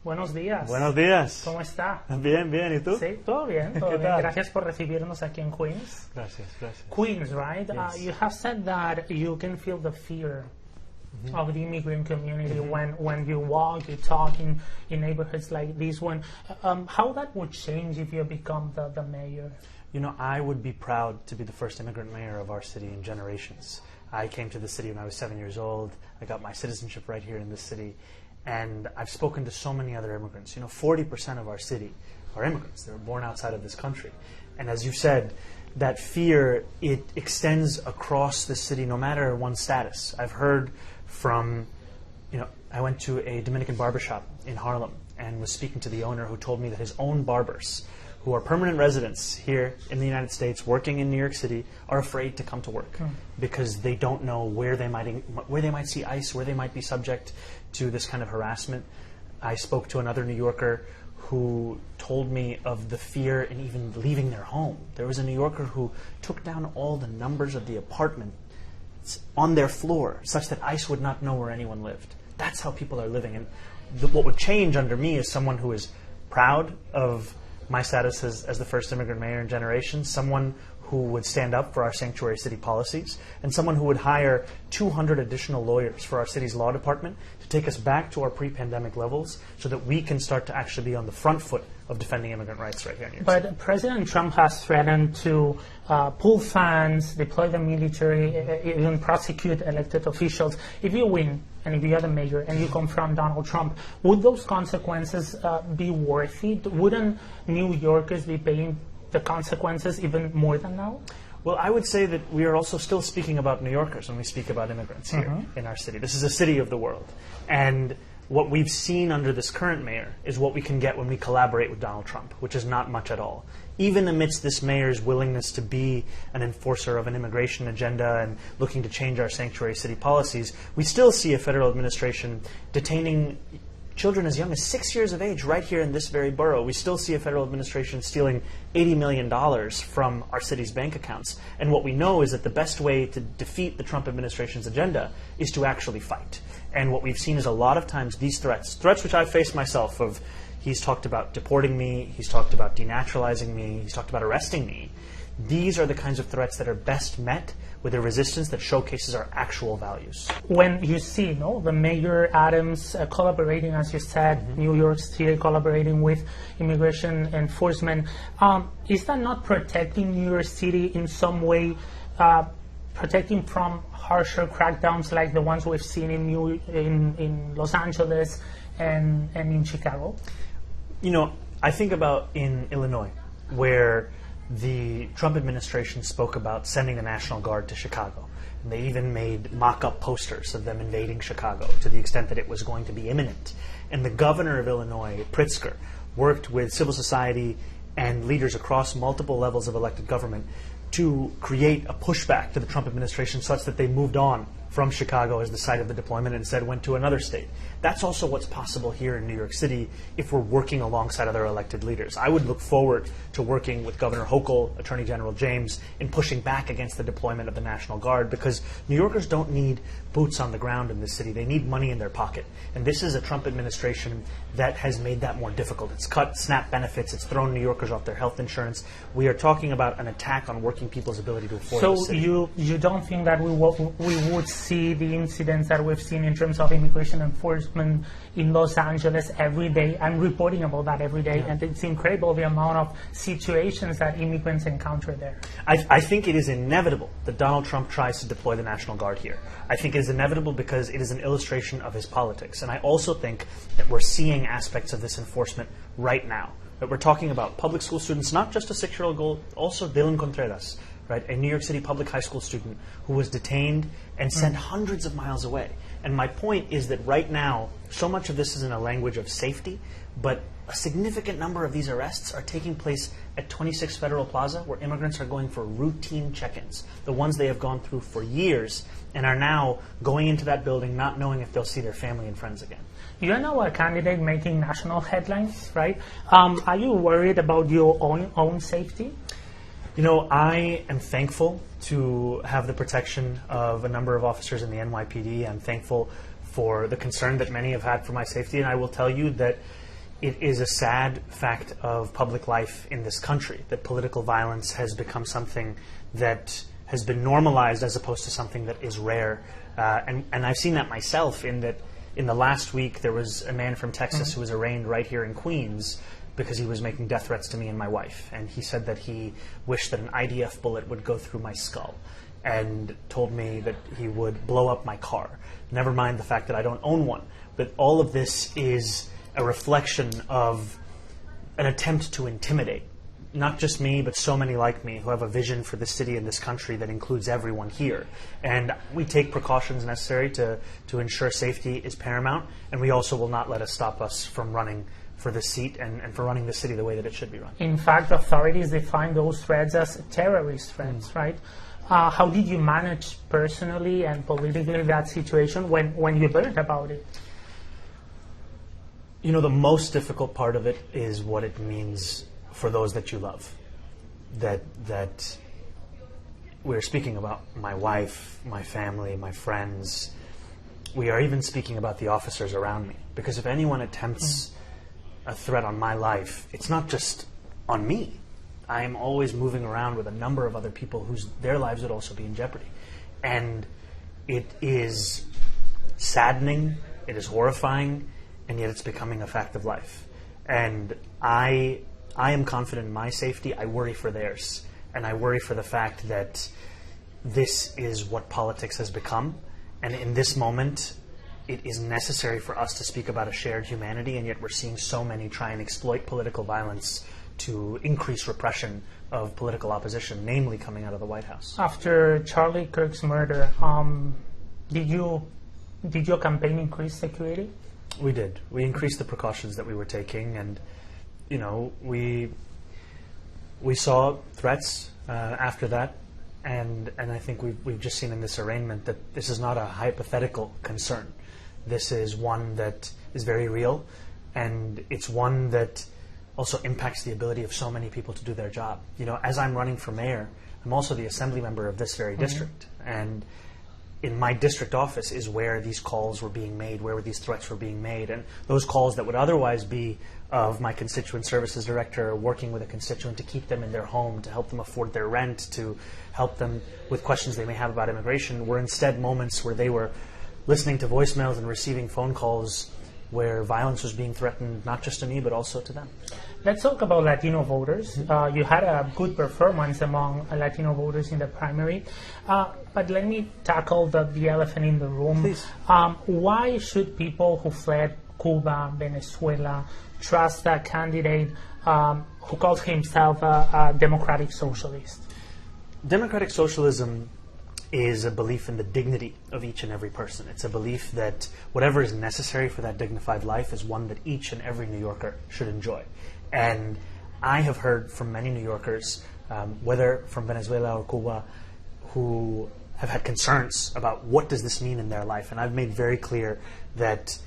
Buenos días. Buenos días. ¿Cómo está? Bien, bien. ¿Y tú? Sí, todo bien, todo ¿Qué bien. tal? Gracias por recibirnos aquí en Queens. Gracias, gracias. Queens, right? Yes. You have said that you can feel the fear of the immigrant community when you walk, you talk in neighborhoods like this one. How that would change if you become the mayor? You know, I would be proud to be the first immigrant mayor of our city in generations. I came to the city when I was 7 years old. I got my citizenship right here in this city. And I've spoken to so many other immigrants. You know, 40% of our city are immigrants. They were born outside of this country. And as you said, that fear, it extends across the city no matter one's status. I've heard from, you know, I went to a Dominican barbershop in Harlem and was speaking to the owner who told me that his own barbers, who are permanent residents here in the United States working in New York City, are afraid to come to work because they don't know where they might see ICE, where they might be subject to this kind of harassment. I spoke to another New Yorker who told me of the fear in even leaving their home. There was a New Yorker who took down all the numbers of the apartment on their floor such that ICE would not know where anyone lived. That's how people are living. And what would change under me is someone who is proud of my status as the first immigrant mayor in generations, someone who would stand up for our sanctuary city policies, and someone who would hire 200 additional lawyers for our city's law department to take us back to our pre-pandemic levels so that we can start to actually be on the front foot of defending immigrant rights right here in New York City. But President Trump has threatened to pull funds, deploy the military, even prosecute elected officials. If you win, and if you are the mayor and you confront Donald Trump, would those consequences be worth it? Wouldn't New Yorkers be paying the consequences even more than now? Well, I would say that we are also still speaking about New Yorkers when we speak about immigrants here in our city. This is a city of the world. And what we've seen under this current mayor is what we can get when we collaborate with Donald Trump, which is not much at all. Even amidst this mayor's willingness to be an enforcer of an immigration agenda and looking to change our sanctuary city policies, we still see a federal administration detaining children as young as 6 years of age right here in this very borough. We still see a federal administration stealing $80 million from our city's bank accounts. And what we know is that the best way to defeat the Trump administration's agenda is to actually fight. And what we've seen is a lot of times these threats which I've faced myself of, he's talked about deporting me, he's talked about denaturalizing me, he's talked about arresting me. These are the kinds of threats that are best met with a resistance that showcases our actual values. When you see the Mayor Adams collaborating, as you said, New York City collaborating with immigration enforcement, is that not protecting New York City in some way, protecting from harsher crackdowns like the ones we've seen in Los Angeles and in Chicago? You know, I think about in Illinois, where the Trump administration spoke about sending the National Guard to Chicago. And they even made mock-up posters of them invading Chicago to the extent that it was going to be imminent. And the governor of Illinois, Pritzker, worked with civil society and leaders across multiple levels of elected government to create a pushback to the Trump administration such that they moved on from Chicago as the site of the deployment and instead went to another state. That's also what's possible here in New York City if we're working alongside other elected leaders. I would look forward to working with Governor Hochul, Attorney General James, in pushing back against the deployment of the National Guard, because New Yorkers don't need boots on the ground in this city. They need money in their pocket. And this is a Trump administration that has made that more difficult. It's cut SNAP benefits. It's thrown New Yorkers off their health insurance. We are talking about an attack on working people's ability to afford the city. So you don't think that we would see the incidents that we've seen in terms of immigration enforcement in Los Angeles every day? I'm reporting about that every day, and it's incredible the amount of situations that immigrants encounter there. I think it is inevitable that Donald Trump tries to deploy the National Guard here. I think it is inevitable because it is an illustration of his politics. And I also think that we're seeing aspects of this enforcement right now. That we're talking about public school students, not just a 6-year-old girl, also Dylan Contreras, right, a New York City public high school student who was detained and sent hundreds of miles away. And my point is that right now, so much of this is in a language of safety, but a significant number of these arrests are taking place at 26 Federal Plaza, where immigrants are going for routine check-ins, the ones they have gone through for years and are now going into that building not knowing if they'll see their family and friends again. You're now a candidate making national headlines, right? Are you worried about your own safety? You know, I am thankful to have the protection of a number of officers in the NYPD. I'm thankful for the concern that many have had for my safety, and I will tell you that it is a sad fact of public life in this country that political violence has become something that has been normalized as opposed to something that is rare. And I've seen that myself in that in the last week there was a man from Texas who was arraigned right here in Queens because he was making death threats to me and my wife. And he said that he wished that an IDF bullet would go through my skull and told me that he would blow up my car. Never mind the fact that I don't own one. But all of this is a reflection of an attempt to intimidate not just me, but so many like me who have a vision for this city and this country that includes everyone here. And we take precautions necessary to ensure safety is paramount, and we also will not let it stop us from running for the seat and for running the city the way that it should be run. In fact, authorities define those threats as terrorist threats, right? How did you manage personally and politically that situation when you learned about it? You know, the most difficult part of it is what it means for those that you love. That we're speaking about my wife, my family, my friends. We are even speaking about the officers around me. Because if anyone attempts a threat on my life, it's not just on me. I'm always moving around with a number of other people whose their lives would also be in jeopardy. And it is saddening, it is horrifying, and yet it's becoming a fact of life. And I am confident in my safety. I worry for theirs. And I worry for the fact that this is what politics has become. And in this moment, it is necessary for us to speak about a shared humanity, and yet we're seeing so many try and exploit political violence to increase repression of political opposition, namely coming out of the White House. After Charlie Kirk's murder, did your campaign increase security? We did. We increased the precautions that we were taking, and you know, we saw threats after that, and I think we've just seen in this arraignment that this is not a hypothetical concern. This is one that is very real, and it's one that also impacts the ability of so many people to do their job. You know, as I'm running for mayor, I'm also the assembly member of this very district, and in my district office is where these calls were being made, where these threats were being made, and those calls that would otherwise be of my constituent services director working with a constituent to keep them in their home, to help them afford their rent, to help them with questions they may have about immigration, were instead moments where they were listening to voicemails and receiving phone calls where violence was being threatened not just to me but also to them. Let's talk about Latino voters. You had a good performance among Latino voters in the primary, but let me tackle the elephant in the room. Please. Why should people who fled Cuba, Venezuela, trust a candidate who calls himself a democratic socialist? Democratic socialism is a belief in the dignity of each and every person. It's a belief that whatever is necessary for that dignified life is one that each and every New Yorker should enjoy. And I have heard from many New Yorkers, whether from Venezuela or Cuba, who have had concerns about what does this mean in their life. And I've made very clear that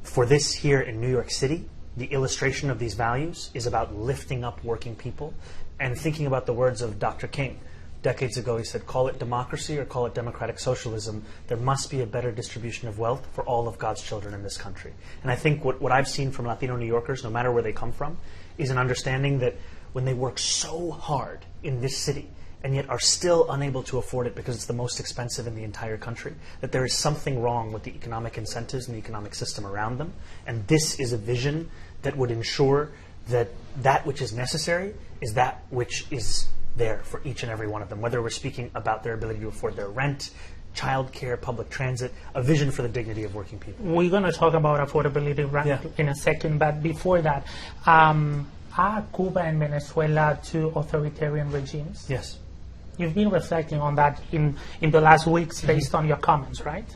for this here in New York City, the illustration of these values is about lifting up working people and thinking about the words of Dr. King. Decades ago, he said, call it democracy or call it democratic socialism. There must be a better distribution of wealth for all of God's children in this country. And I think what I've seen from Latino New Yorkers, no matter where they come from, is an understanding that when they work so hard in this city and yet are still unable to afford it because it's the most expensive in the entire country, that there is something wrong with the economic incentives and the economic system around them. And this is a vision that would ensure that that which is necessary is that which is there for each and every one of them, whether we're speaking about their ability to afford their rent, childcare, public transit, a vision for the dignity of working people. We're going to talk about affordability in a second, but before that, are Cuba and Venezuela two authoritarian regimes? Yes. You've been reflecting on that in the last weeks based on your comments, right?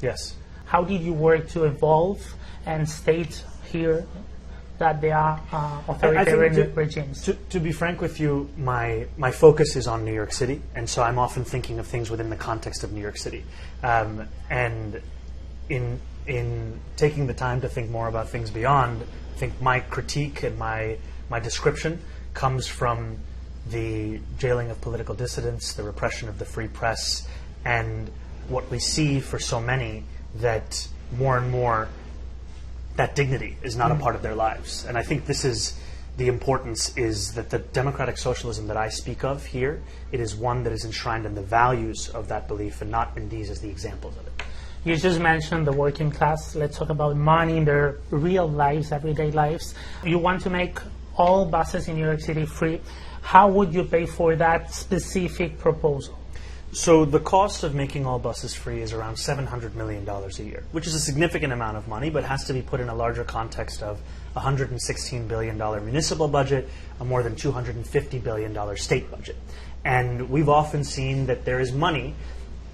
Yes. How did you work to evolve and state here that they are authoritarian regimes? To be frank with you, my focus is on New York City, and so I'm often thinking of things within the context of New York City. And in taking the time to think more about things beyond, I think my critique and my description comes from the jailing of political dissidents, the repression of the free press, and what we see for so many that more and more that dignity is not a part of their lives. And I think this is the importance, is that the democratic socialism that I speak of here, it is one that is enshrined in the values of that belief and not in these as the examples of it. You just mentioned the working class. Let's talk about money in their real lives, everyday lives. You want to make all buses in New York City free. How would you pay for that specific proposal? So the cost of making all buses free is around $700 million a year, which is a significant amount of money, but has to be put in a larger context of a $116 billion municipal budget, a more than $250 billion state budget. And we've often seen that there is money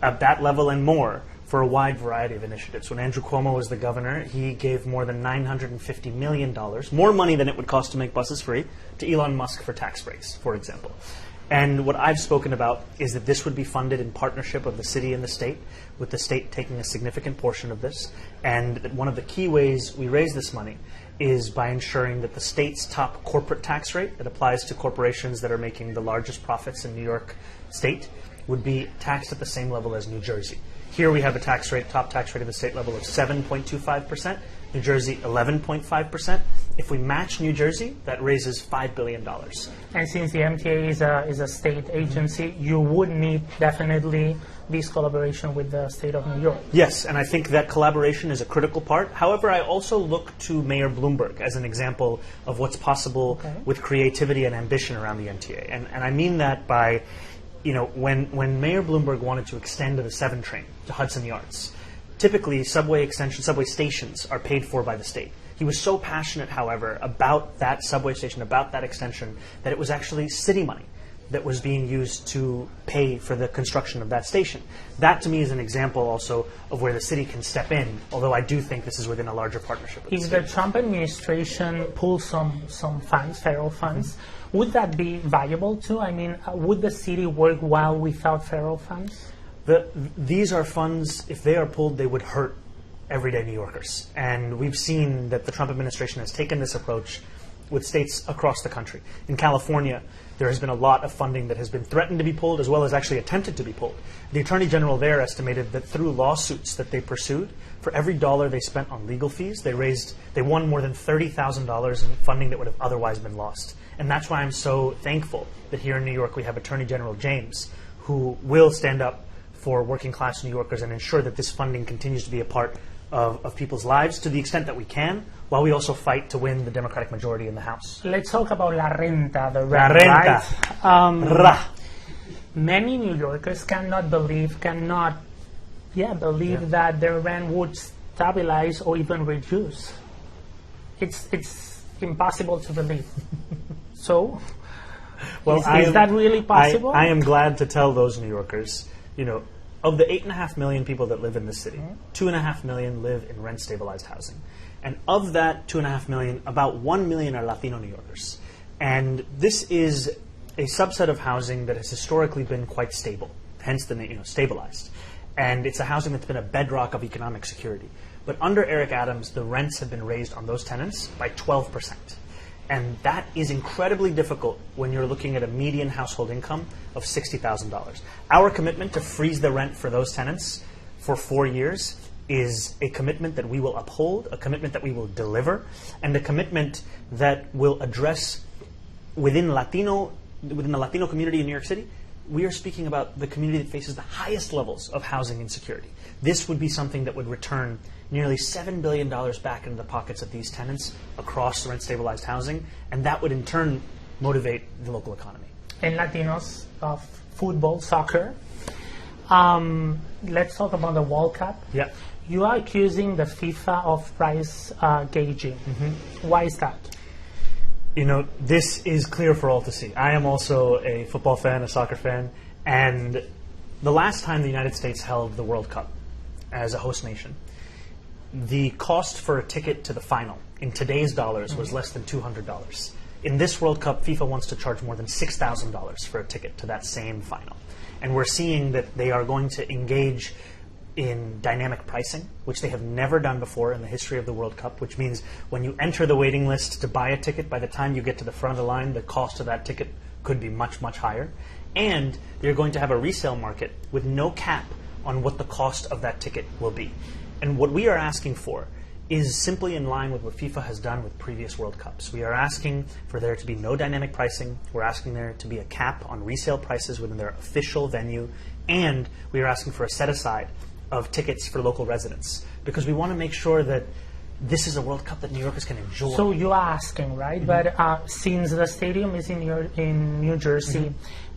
at that level and more for a wide variety of initiatives. When Andrew Cuomo was the governor, he gave more than $950 million, more money than it would cost to make buses free, to Elon Musk for tax breaks, for example. And what I've spoken about is that this would be funded in partnership of the city and the state, with the state taking a significant portion of this. And that one of the key ways we raise this money is by ensuring that the state's top corporate tax rate, that applies to corporations that are making the largest profits in New York State, would be taxed at the same level as New Jersey. Here we have a tax rate, top tax rate at the state level of 7.25%, New Jersey 11.5%. If we match New Jersey, that raises $5 billion. And since the MTA is a state agency, you would need definitely this collaboration with the state of New York. Yes, and I think that collaboration is a critical part. However, I also look to Mayor Bloomberg as an example of what's possible with creativity and ambition around the MTA. And I mean that by, when Mayor Bloomberg wanted to extend the 7 train to Hudson Yards, typically subway stations are paid for by the state. He was so passionate, however, about that subway station, about that extension, that it was actually city money that was being used to pay for the construction of that station. That, to me, is an example also of where the city can step in, although I do think this is within a larger partnership with the If city. the Trump administration pulls some funds, federal funds, would that be valuable too? I mean, would the city work well without federal funds? These are funds, if they are pulled, they would hurt everyday New Yorkers. And we've seen that the Trump administration has taken this approach with states across the country. In California, there has been a lot of funding that has been threatened to be pulled, as well as actually attempted to be pulled. The Attorney General there estimated that through lawsuits that they pursued, for every dollar they spent on legal fees, they won more than $30,000 in funding that would have otherwise been lost. And that's why I'm so thankful that here in New York we have Attorney General James, who will stand up for working class New Yorkers and ensure that this funding continues to be a part of people's lives to the extent that we can, while we also fight to win the Democratic majority in the House. Let's talk about la renta, the rent, La renta. right? Many New Yorkers cannot believe that their rent would stabilize or even reduce. It's impossible to believe. So, well, is that really possible? I am glad to tell those New Yorkers, of the 8.5 million people that live in this city, 2.5 million live in rent-stabilized housing. And of that 2.5 million, about 1 million are Latino New Yorkers. And this is a subset of housing that has historically been quite stable, hence the name, stabilized. And it's a housing that's been a bedrock of economic security. But under Eric Adams, the rents have been raised on those tenants by 12%. And that is incredibly difficult when you're looking at a median household income of $60,000. Our commitment to freeze the rent for those tenants for 4 years is a commitment that we will uphold, a commitment that we will deliver, and a commitment that will address within the Latino community in New York City. We are speaking about the community that faces the highest levels of housing insecurity. This would be something that would return nearly $7 billion back into the pockets of these tenants across rent-stabilized housing, and that would in turn motivate the local economy. And Latinos of football, soccer. Let's talk about the World Cup. Yeah. You are accusing the FIFA of price gauging. Why is that? This is clear for all to see. I am also a football fan, a soccer fan, and the last time the United States held the World Cup as a host nation, the cost for a ticket to the final in today's dollars was less than $200. In this World Cup, FIFA wants to charge more than $6,000 for a ticket to that same final. And we're seeing that they are going to engage in dynamic pricing, which they have never done before in the history of the World Cup, which means when you enter the waiting list to buy a ticket, by the time you get to the front of the line, the cost of that ticket could be much, much higher. And you're going to have a resale market with no cap on what the cost of that ticket will be. And what we are asking for is simply in line with what FIFA has done with previous World Cups. We are asking for there to be no dynamic pricing. We're asking there to be a cap on resale prices within their official venue. And we are asking for a set-aside of tickets for local residents, because we want to make sure that this is a World Cup that New Yorkers can enjoy. So you're asking, right? Mm-hmm. But since the stadium is in New Jersey,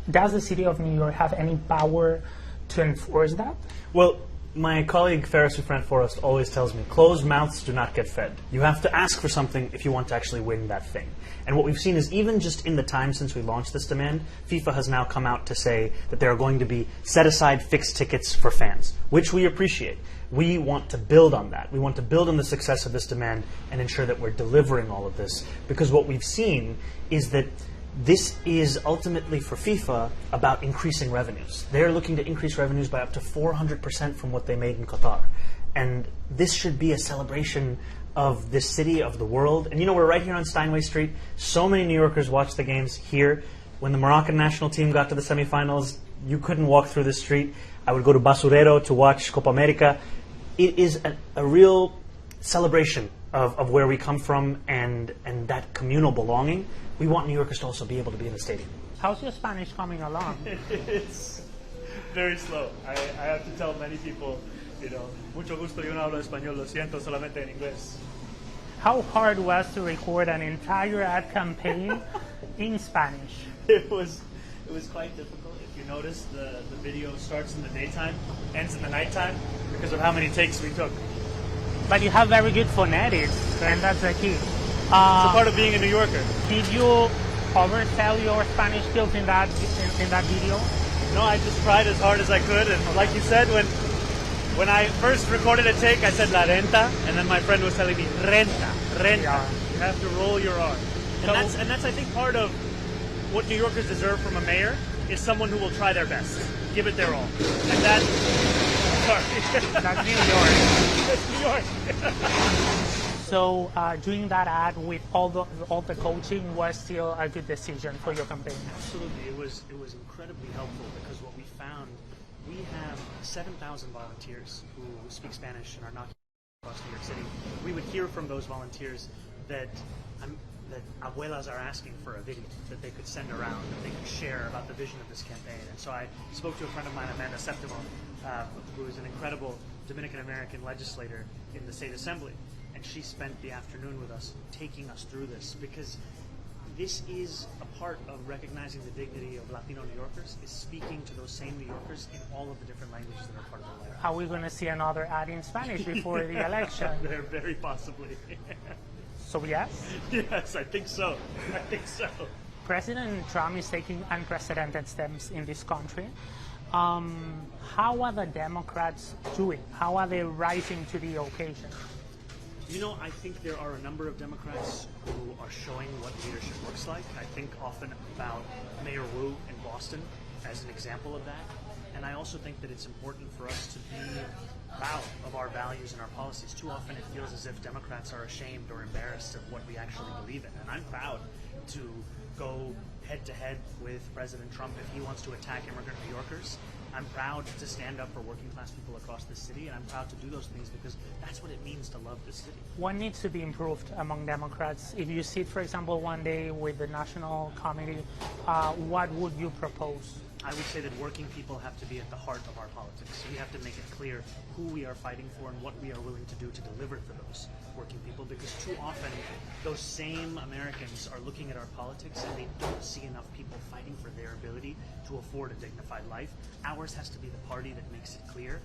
does the city of New York have any power to enforce that? Well, my colleague Ferris Forrest always tells me, closed mouths do not get fed. You have to ask for something if you want to actually win that thing. And what we've seen is even just in the time since we launched this demand, FIFA has now come out to say that there are going to be set-aside fixed tickets for fans, which we appreciate. We want to build on that. We want to build on the success of this demand and ensure that we're delivering all of this. Because what we've seen is that this is ultimately for FIFA about increasing revenues. They're looking to increase revenues by up to 400% from what they made in Qatar. And this should be a celebration of this city, of the world. And you know, we're right here on Steinway Street. So many New Yorkers watch the games here. When the Moroccan national team got to the semifinals, you couldn't walk through the street. I would go to Basurero to watch Copa America. It is a real celebration of where we come from and that communal belonging. We want New Yorkers to also be able to be in the stadium. How's your Spanish coming along? It's very slow. I have to tell many people, you know, mucho gusto, yo no hablo español, lo siento, solamente en inglés. How hard was to record an entire ad campaign in Spanish? It was quite difficult. If you notice, the video starts in the daytime, ends in the nighttime, because of how many takes we took. But you have very good phonetics, and that's the key. It's a part of being a New Yorker. Did you oversell your Spanish skills in that video? No, I just tried as hard as I could, and like you said, when I first recorded a take, I said la renta, and then my friend was telling me renta. Yeah. You have to roll your R. And that's I think part of what New Yorkers deserve from a mayor is someone who will try their best, give it their all, and that. Sorry, That's New York. That's New York. So doing that ad with all the coaching was still a good decision for your campaign. Absolutely, it was incredibly helpful because what we found, we have 7,000 volunteers who speak Spanish and are knocking across New York City. We would hear from those volunteers that abuelas are asking for a video that they could send around, that they could share about the vision of this campaign. And so I spoke to a friend of mine, Amanda Septimo, who is an incredible Dominican-American legislator in the state assembly. And she spent the afternoon with us, taking us through this, because this is a part of recognizing the dignity of Latino New Yorkers, is speaking to those same New Yorkers in all of the different languages that are part of the layer. Are we going to see another ad in Spanish before the election? Very possibly. So yes? Yes, I think so. I think so. President Trump is taking unprecedented steps in this country. How are the Democrats doing? How are they rising to the occasion? You know, I think there are a number of Democrats who are showing what leadership looks like. I think often about Mayor Wu in Boston as an example of that. And I also think that it's important for us to be proud of our values and our policies. Too often it feels as if Democrats are ashamed or embarrassed of what we actually believe in. And I'm proud to go head-to-head with President Trump if he wants to attack immigrant New Yorkers. I'm proud to stand up for working class people across the city, and I'm proud to do those things because that's what it means to love this city. What needs to be improved among Democrats? If you sit, for example, one day with the National Committee, what would you propose? I would say that working people have to be at the heart of our politics. We have to make it clear who we are fighting for and what we are willing to do to deliver for those working people, because too often those same Americans are looking at our politics and they don't see enough people fighting for their ability to afford a dignified life. Ours has to be the party that makes it clear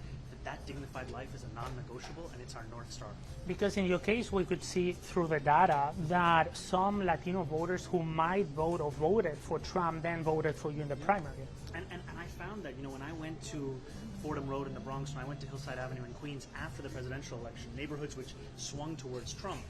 that dignified life is a non-negotiable and it's our North Star. Because in your case, we could see through the data that some Latino voters who might vote or voted for Trump then voted for you in the primary. And I found that, you know, when I went to Fordham Road in the Bronx, when I went to Hillside Avenue in Queens after the presidential election, neighborhoods which swung towards Trump,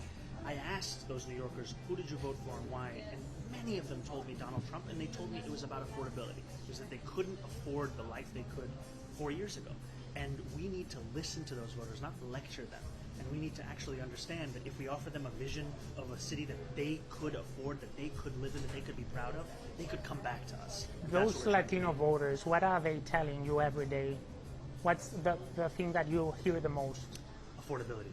I asked those New Yorkers, who did you vote for and why? And many of them told me Donald Trump, and they told me it was about affordability. It was that they couldn't afford the life they could 4 years ago. And we need to listen to those voters, not lecture them. And we need to actually understand that if we offer them a vision of a city that they could afford, that they could live in, that they could be proud of, they could come back to us. Those Latino voters, what are they telling you every day? What's the thing that you hear the most? Affordability.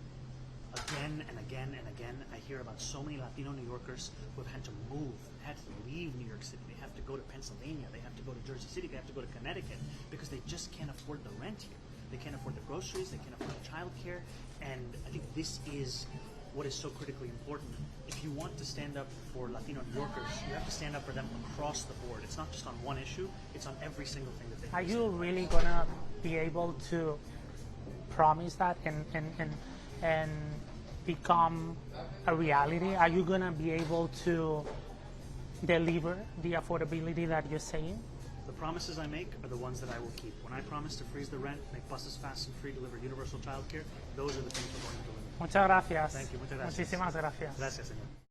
again and again and again, I hear about so many Latino New Yorkers who have had to move, had to leave New York City. They have to go to Pennsylvania. They have to go to Jersey City. They have to go to Connecticut because they just can't afford the rent here. They can't afford the groceries. They can't afford the childcare. And I think this is what is so critically important. If you want to stand up for Latino New Yorkers, you have to stand up for them across the board. It's not just on one issue. It's on every single thing that they Are face. you really going to be able to promise that and become a reality? Are you going to be able to deliver the affordability that you're saying? The promises I make are the ones that I will keep. When I promise to freeze the rent, make buses fast and free, deliver universal childcare, those are the things we're going to deliver. Muchas gracias. Thank you. Muchas gracias. Muchísimas gracias. Gracias, señor.